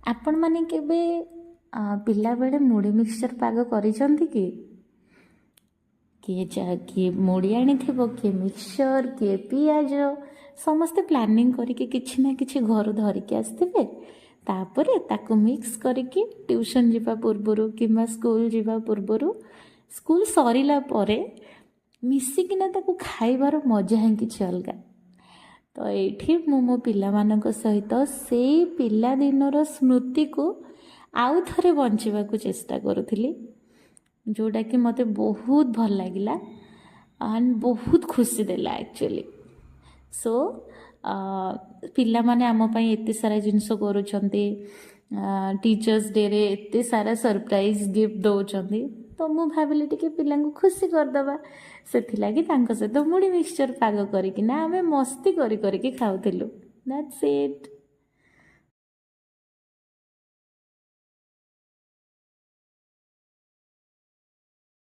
आपण माने केबे पिला बेले मुढ़ी मिक्सचर पाग करिसंती कि किए मुढ़ी आनी थी किए मिक्सचर किए पियाज समस्ते प्लानिंग करके किछि ना किछि घर धरिकी आसथिबे तापरे ताकू मिक्स करके ट्यूशन जीवा पूर्वरु किंबा स्कूल जीवा पूर्वरु स्कूल सरिला परे मिसिकिना ताकू खाइबार मजा ही किछि अलगा। तो ये मो पिलामानक सहित से पिला दिनर स्मृति को आउ थरे बंचिबा को चेष्टा करुथिली जोटा कि मते बहुत भल लागिला एंड बहुत खुशी देला एक्चुअली। सो पिला माने आम पई एते सारा जिंस करूछंती टीचर्स डे रे एते सारा सरप्राइज गिफ्ट दौरान तो मु भाविली टिके पिला खुशी करदबा से सहित मुढ़ी मिक्सचर पाग करके आम मस्ती करी खाऊथिलु। That's it.